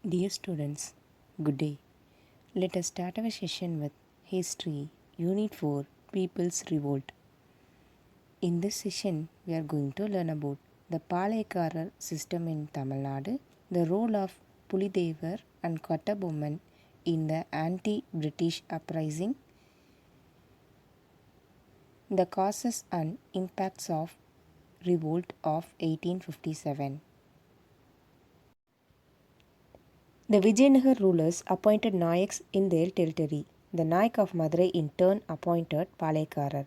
Dear students, good day. Let us start our session with History, Unit 4, People's Revolt. In this session, we are going to learn about the Palaikarar system in Tamil Nadu, the role of Pulidevar and Kattabomman in the anti-British uprising, the causes and impacts of Revolt of 1857. The Vijayanagar rulers appointed Nayaks in their territory. The Nayak of Madurai in turn appointed Palaikarar.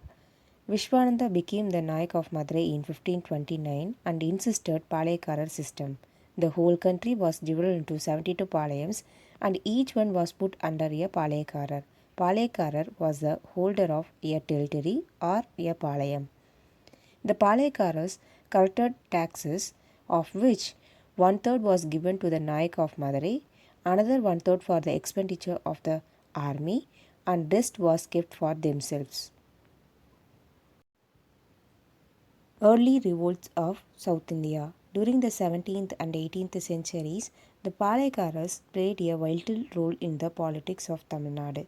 Vishwananda became the Nayak of Madurai in 1529 and insisted Palaikarar system. The whole country was divided into 72 palayams and each one was put under a Palaikarar. Palaikarar was the holder of a territory or a palayam. The Palaikaras collected taxes, of which one-third was given to the Nayak of Madurai, another one-third for the expenditure of the army, and rest was kept for themselves. Early revolts of South India. During the 17th and 18th centuries, the Palaikaras played a vital role in the politics of Tamil Nadu.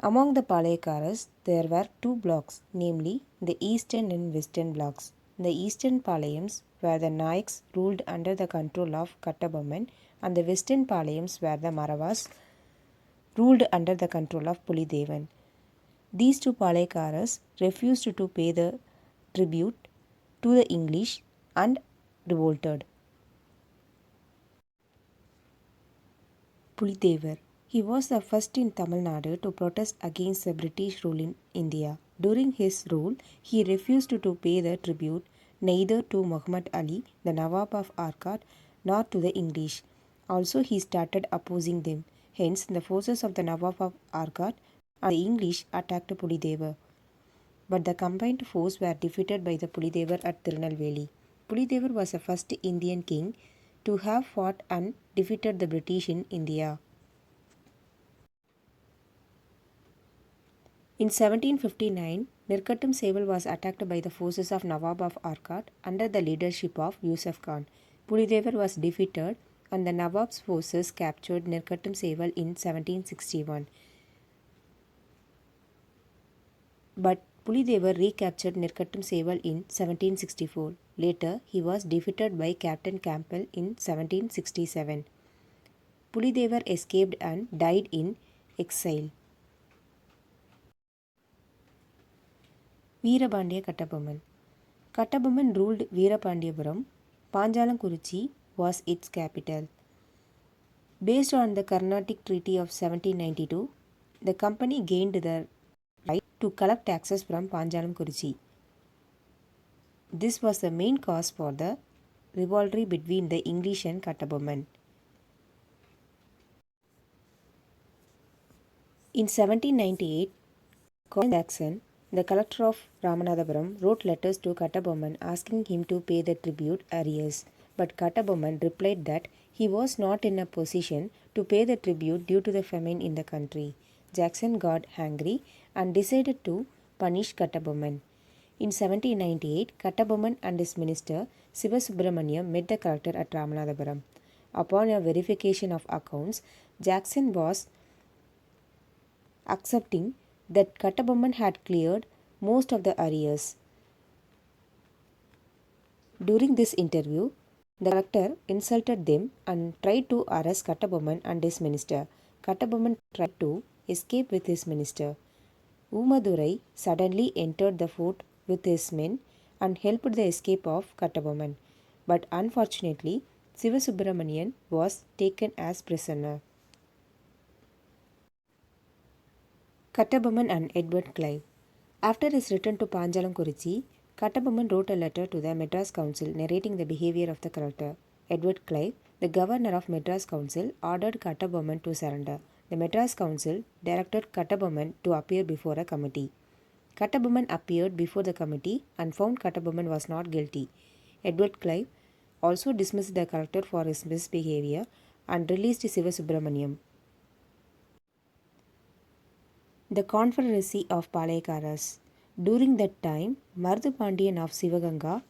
Among the Palaikaras, there were two blocks, namely the eastern and western blocks. The eastern Palayams, where the Nayaks ruled under the control of Kattabomman, and the western Palayams, where the Maravas ruled under the control of Pulidevan. These two Palaikaras refused to pay the tribute to the English and revolted. Pulidevar. He was the first in Tamil Nadu to protest against the British rule in India. During his rule, he refused to pay the tribute neither to Muhammad Ali, the Nawab of Arcot, nor to the English. Also, he started opposing them. Hence, the forces of the Nawab of Arcot and the English attacked Pulidevar. But the combined force were defeated by the Pulidevar at Tirunelveli. Pulidevar was the first Indian king to have fought and defeated the British in India. In 1759, Nirkattum Seval was attacked by the forces of Nawab of Arcot under the leadership of Yusuf Khan. Pulidevar was defeated and the Nawab's forces captured Nirkattum Seval in 1761. But Pulidevar recaptured Nirkattum Seval in 1764. Later, he was defeated by Captain Campbell in 1767. Pulidevar escaped and died in exile. Veerapandiya Kattabomman. Kattabomman ruled Veerapandiyapuram. Panjalankuruchi was its capital. Based on the Carnatic Treaty of 1792, the company gained the right to collect taxes from Panjalankuruchi. This was the main cause for the rivalry between the English and Kattabomman. In 1798, Colin Jackson, the collector of Ramanathapuram, wrote letters to Kattabomman asking him to pay the tribute arrears. But Kattabomman replied that he was not in a position to pay the tribute due to the famine in the country. Jackson got angry and decided to punish Kattabomman. In 1798, Kattabomman and his minister Sivasubramaniam met the collector at Ramanathapuram. Upon a verification of accounts, Jackson was accepting that Kattabomman had cleared most of the arrears. During this interview, the collector insulted them and tried to arrest Kattabomman and his minister. Kattabomman tried to escape with his minister. Umadurai suddenly entered the fort with his men and helped the escape of Kattabomman. But unfortunately, Sivasubramanian was taken as prisoner. Kattabomman and Edward Clive. After his return to Panjalankuruchi, Kattabomman wrote a letter to the Madras Council narrating the behavior of the collector. Edward Clive, the governor of Madras Council, ordered Kattabomman to surrender. The Madras Council directed Kattabomman to appear before a committee. Kattabomman appeared before the committee and found Kattabomman was not guilty. Edward Clive also dismissed the collector for his misbehavior and released Sivasubramaniam. The Confederacy of Palaikaras. During that time, Mardu Pandian of Sivaganga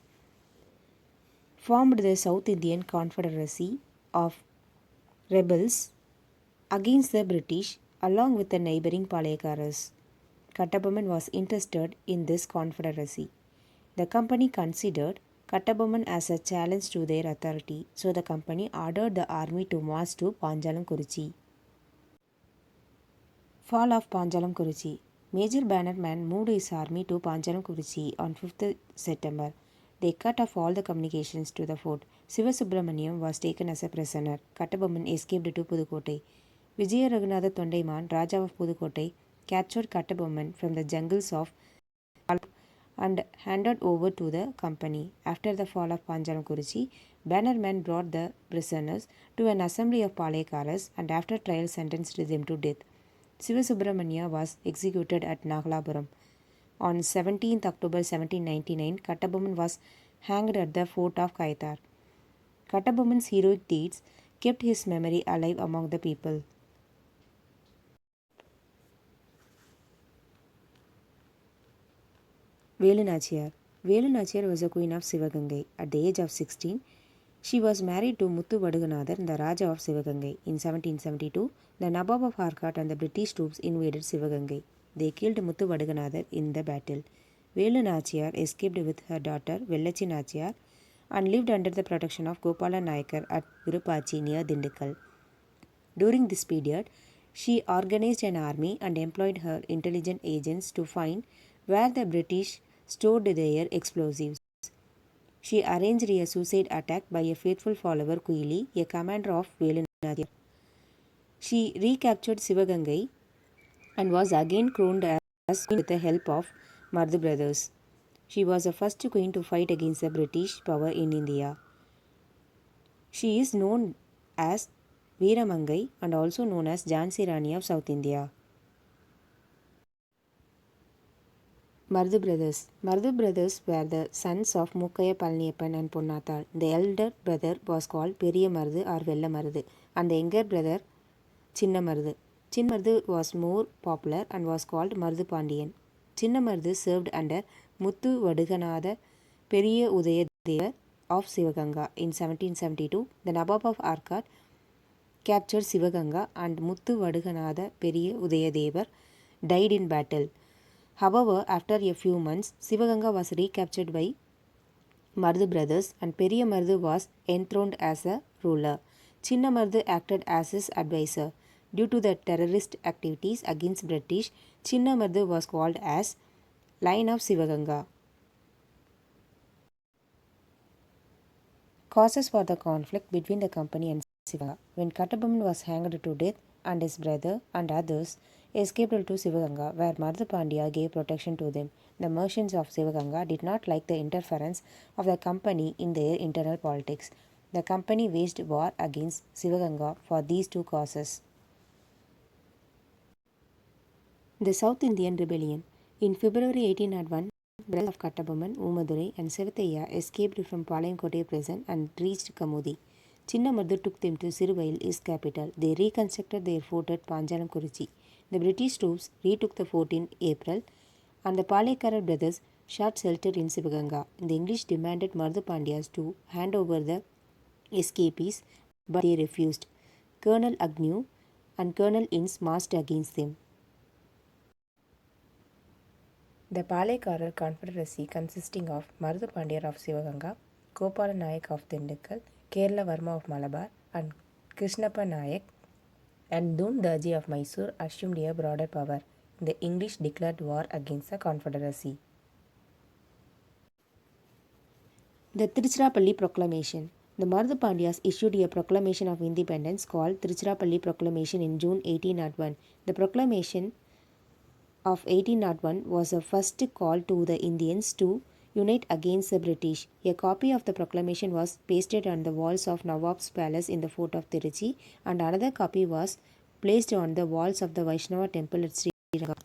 formed the South Indian Confederacy of rebels against the British along with the neighboring Palayakaras. Kattabomman was interested in this confederacy. The company considered Kattabomman as a challenge to their authority, so the company ordered the army to march to Panjalam-Kurichi. Fall of Panjalam-Kurichi. Major Bannerman moved his army to Panjalam-Kurichi on 5th September. They cut off all the communications to the fort. Sivasubramaniam was taken as a prisoner. Kattabomman escaped to Pudukkottai. Vijaya Raghunatha Tondaiman, Raja of Pudukkottai, captured Kattabomman from the jungles of and handed over to the company. After the fall of Panjalam-Kurichi, Bannerman brought the prisoners to an assembly of Palayakaras and after trial sentenced them to death. Sivasubramania was executed at Nagalapuram. On 17th October 1799, Kattabomman was hanged at the fort of Kaitar. Kattabomman's heroic deeds kept his memory alive among the people. Velu Nachiyar. Velu Nachiyar was a queen of Sivagangai. At the age of 16, she was married to Muthu Vaduganadhar, the Raja of Sivagangai. In 1772, the Nawab of Arcot and the British troops invaded Sivagangai. They killed Muthu Vaduganadhar in the battle. Velu Nachiyar escaped with her daughter Vellachi Nachiyar and lived under the protection of Gopala Nayakar at Virupachi near Dindikkal. During this period, she organized an army and employed her intelligence agents to find where the British stored their explosives. She arranged a suicide attack by a faithful follower Kuili, a commander of Velu Nachiyar. She recaptured Sivagangai and was again crowned as queen with the help of Mardu brothers. She was the first queen to fight against the British power in India. She is known as Veeramangai and also known as Jhansi Rani of South India. Mardu brothers. Mardu brothers were the sons of Mukkaya Palaniyappan and Ponnathal. The elder brother was called Periya Mardu or Vella Mardu and the younger brother Chinna Mardu. Chinna Mardu was more popular and was called Mardu Pandiyan. Chinna Mardu served under Muthu Vaduganatha Periya Udayadeva of Sivaganga. In 1772, the Nawab of Arcot captured Sivaganga and Muthu Vaduganatha Periya Udayadevar died in battle. However, after a few months, Sivaganga was recaptured by Mardu brothers and Periya Mardu was enthroned as a ruler. Chinna Mardu acted as his advisor. Due to the terrorist activities against British, Chinna Mardu was called as Lion of Sivaganga. Causes for the conflict between the company and Sivaganga. When Kattabomman was hanged to death and his brother and others escaped to Sivaganga, where Mardu Pandya gave protection to them. The merchants of Sivaganga did not like the interference of the company in their internal politics. The company waged war against Sivaganga for these two causes. The South Indian Rebellion. In February 1801, brothers of Kattabomman, Umadurai and Sivathaiya escaped from Palayamkottai prison and reached Kamudi. Chinna Mardu took them to Siruvail, his capital. They reconstructed their fort at Panjalam-Kurichi. The British troops retook the fort in April and the Palayakara brothers sought shelter in Sivaganga. The English demanded Mardu Pandyas to hand over the escapees, but they refused. Colonel Agnew and Colonel Ince marched against them. The Palayakara Confederacy, consisting of Mardu Pandya of Sivaganga, Gopala Nayak of Dindikkal, Kerala Varma of Malabar, and Krishnappa Nayak and Dun Daji of Mysore, assumed a broader power. The English declared war against the Confederacy. The Tiruchirappalli Proclamation. The Mardu Pandyas issued a proclamation of independence called Tiruchirappalli Proclamation in June 1801. The proclamation of 1801 was a first call to the Indians to unite against the British. A copy of the proclamation was pasted on the walls of Nawab's palace in the fort of Tiruchi and another copy was placed on the walls of the Vaishnava temple at Srirangam.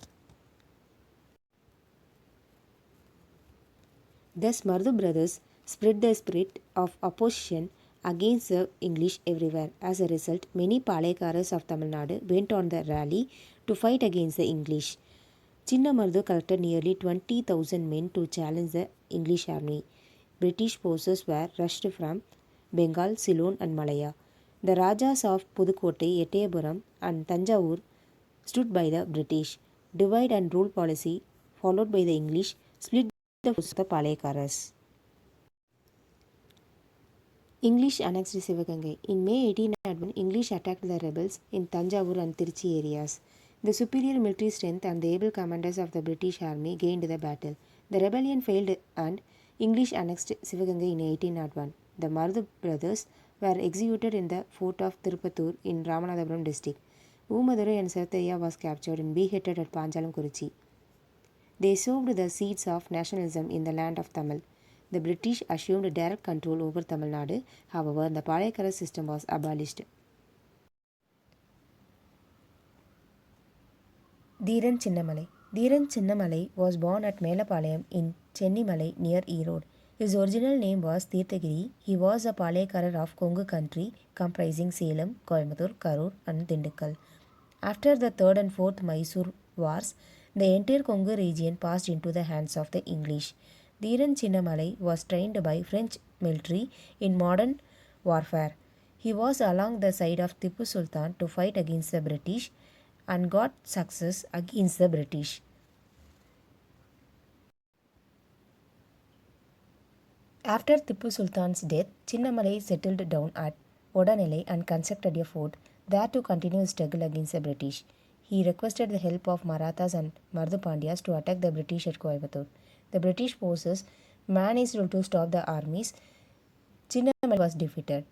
Thus, Mardu brothers spread the spirit of opposition against the English everywhere. As a result, many Palayakaras of Tamil Nadu went on the rally to fight against the English. Chinna Mardu collected nearly 20,000 men to challenge the English army. British forces were rushed from Bengal, Ceylon and Malaya. The Rajas of Pudukkottai, Ettayapuram and Tanjavur stood by the British. Divide and rule policy, followed by the English, split the forces of the Palekaras. English annexed Sivagangai. In May 1801, English attacked the rebels in Tanjavur and Tirchi areas. The superior military strength and the able commanders of the British army gained the battle. The rebellion failed and English annexed Sivagangai in 1801. The Marudh brothers were executed in the fort of Tirupattur in Ramanathapuram district. Umadurai and Sathaya was captured and beheaded at Panjalam Kurichi. They sowed the seeds of nationalism in the land of Tamil. The British assumed direct control over Tamil Nadu. However, the Palekara system was abolished. Dheeran Chinnamalai. Dheeran Chinnamalai was born at Melapalayam in Chennimalai near Erode. His original name was Tirthagiri. He was a Palekarar of Kongu country comprising Salem, Coimbatore, Karur and Dindikkal. After the 3rd and 4th Mysore wars, the entire Kongu region passed into the hands of the English. Dheeran Chinnamalai was trained by French military in modern warfare. He was along the side of Tipu Sultan to fight against the British and got success against the British. After Tipu Sultan's death, Chinnamalai settled down at Odanelai and constructed a fort there to continue his struggle against the British. He requested the help of Marathas and Mardu Pandyas to attack the British at Coimbatore. The British forces managed to stop the armies. Chinnamalai was defeated.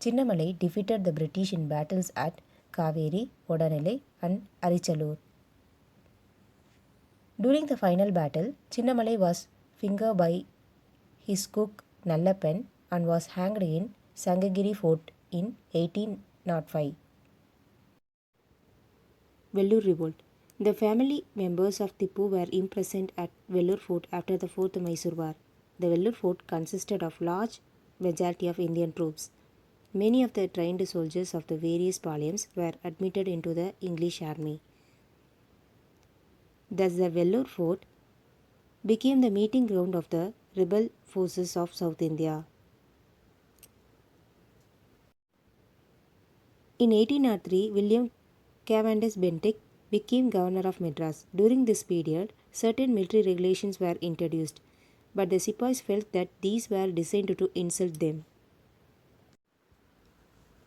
Chinnamalai defeated the British in battles at Kaveri, Odanelai and Arichalur. During the final battle, Chinnamalai was fingered by his cook Nallappan and was hanged in Sangagiri Fort in 1805. Vellore Revolt. The family members of Tipu were imprisoned at Vellore Fort after the 4th Mysore War. The Vellore Fort consisted of large majority of Indian troops. Many of the trained soldiers of the various palayams were admitted into the English army. Thus the Vellore Fort became the meeting ground of the rebel forces of South India. In 1803, William Cavendish Bentinck became governor of Madras. During this period, certain military regulations were introduced, but the Sepoys felt that these were designed to insult them.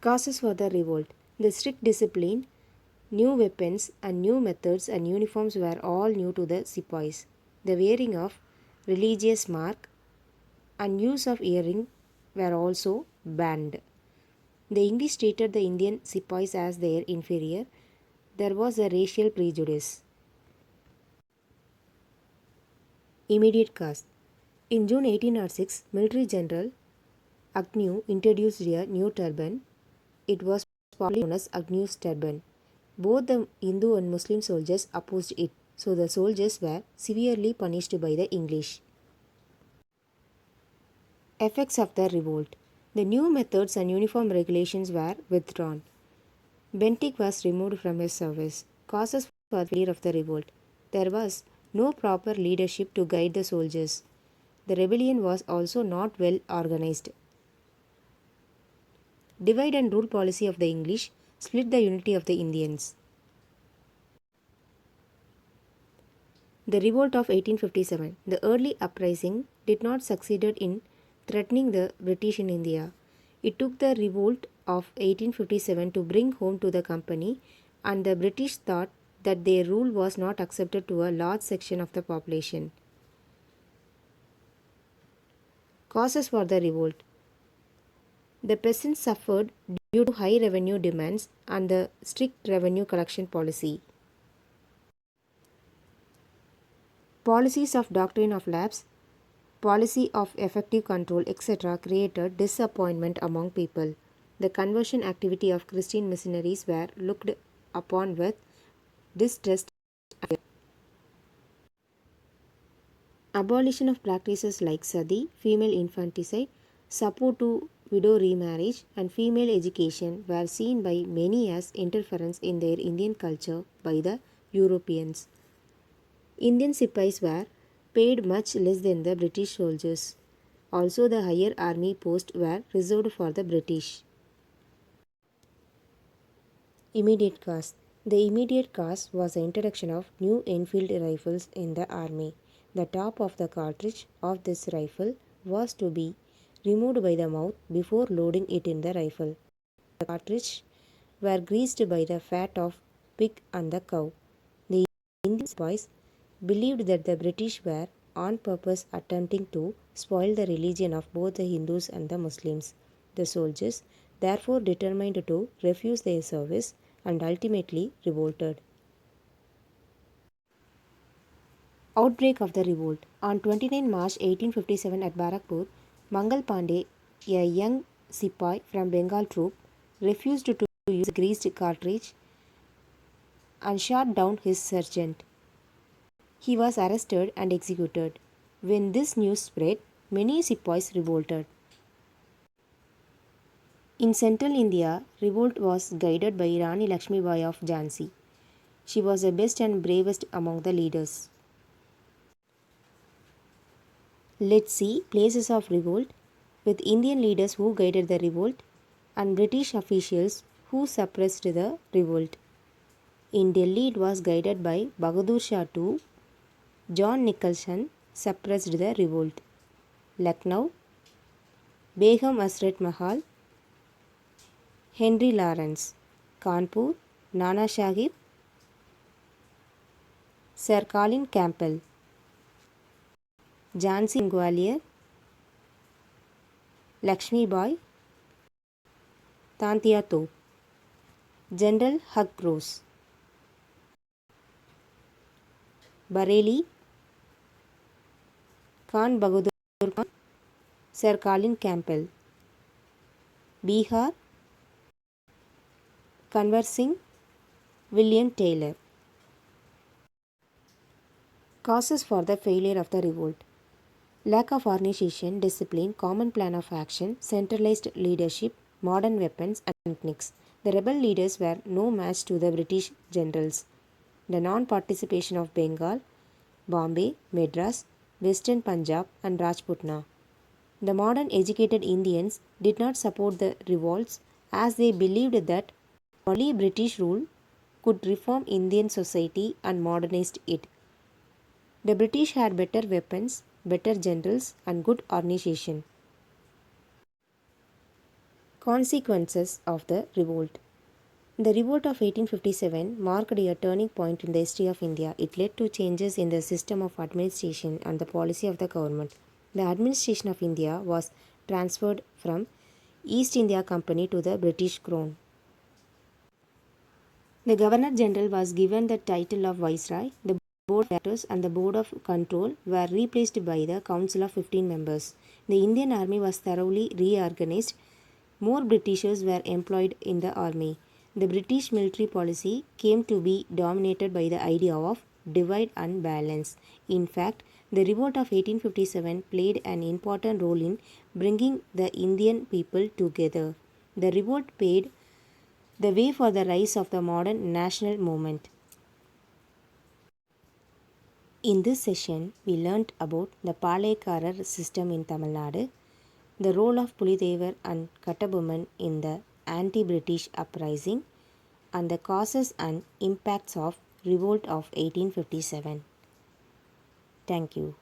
Causes for the revolt. The strict discipline, new weapons and new methods and uniforms were all new to the Sepoys. The wearing of religious mark and use of earring were also banned. The English treated the Indian Sepoys as their inferior. There was a racial prejudice. Immediate cause. In June 1806, Military General Agnew introduced a new turban. It was popularly known as Agnew's turban. Both the Hindu and Muslim soldiers opposed it, so the soldiers were severely punished by the English. Effects of the revolt. The new methods and uniform regulations were withdrawn. Bentinck was removed from his service. Causes for the failure of the revolt. There was no proper leadership to guide the soldiers. The rebellion was also not well organized. Divide and rule policy of the English split the unity of the Indians. The revolt of 1857. The early uprising did not succeed in threatening the British in India. It took the revolt of 1857 to bring home to the company, and the British thought that their rule was not accepted to a large section of the population. Causes for the revolt. The peasants suffered due to high revenue demands and the strict revenue collection policy. Policies of doctrine of lapse, policy of effective control, etc. created disappointment among people. The conversion activity of Christian missionaries were looked upon with distrust. Abolition of practices like sati, female infanticide, support to widow remarriage, and female education were seen by many as interference in their Indian culture by the Europeans. Indian Sepoys were paid much less than the British soldiers. Also, the higher army posts were reserved for the British. Immediate cause. The immediate cause was the introduction of new Enfield rifles in the army. The top of the cartridge of this rifle was to be removed by the mouth before loading it in the rifle. The cartridge were greased by the fat of pig and the cow. The Indian boys believed that the British were on purpose attempting to spoil the religion of both the Hindus and the Muslims. The soldiers therefore determined to refuse their service and ultimately revolted. Outbreak of the revolt. On 29 March 1857 at Barakpur, Mangal Pandey, a young Sipai from Bengal troop, refused to use a greased cartridge and shot down his sergeant. He was arrested and executed. When this news spread, many Sipais revolted. In central India, revolt was guided by Rani Lakshmi Bai of Jhansi. She was the best and bravest among the leaders. Let's see places of revolt with Indian leaders who guided the revolt and British officials who suppressed the revolt. In Delhi, it was guided by Bahadur Shah II. John Nicholson suppressed the revolt. Lucknow, Begum Asrat Mahal, Henry Lawrence. Kanpur, Nana Sahib, Sir Colin Campbell. Jhansi and Gwalior, Lakshmi Bai, Tantia Top, General Hugh Rose. Bareilly, Khan Bahadur Khan, Sir Colin Campbell. Bihar, Kanwar Singh, William Taylor. Causes for the failure of the revolt. Lack of organization, discipline, common plan of action, centralized leadership, modern weapons and techniques. The rebel leaders were no match to the British generals. The non-participation of Bengal, Bombay, Madras, Western Punjab and Rajputana. The modern educated Indians did not support the revolts as they believed that only British rule could reform Indian society and modernize it. The British had better weapons, better generals and good organization. Consequences of the revolt. The revolt of 1857 marked a turning point in the history of India. It led to changes in the system of administration and the policy of the government. The administration of India was transferred from East India Company to the British Crown. The Governor General was given the title of Viceroy. The Board of Directors and the Board of Control were replaced by the Council of 15 members. The Indian Army was thoroughly reorganized. More Britishers were employed in the army. The British military policy came to be dominated by the idea of divide and balance. In fact, the revolt of 1857 played an important role in bringing the Indian people together. The revolt paved the way for the rise of the modern national movement. In this session, we learnt about the Palekarar system in Tamil Nadu, the role of Pulidevar and Kattabomman in the anti-British uprising, and the causes and impacts of revolt of 1857. Thank you.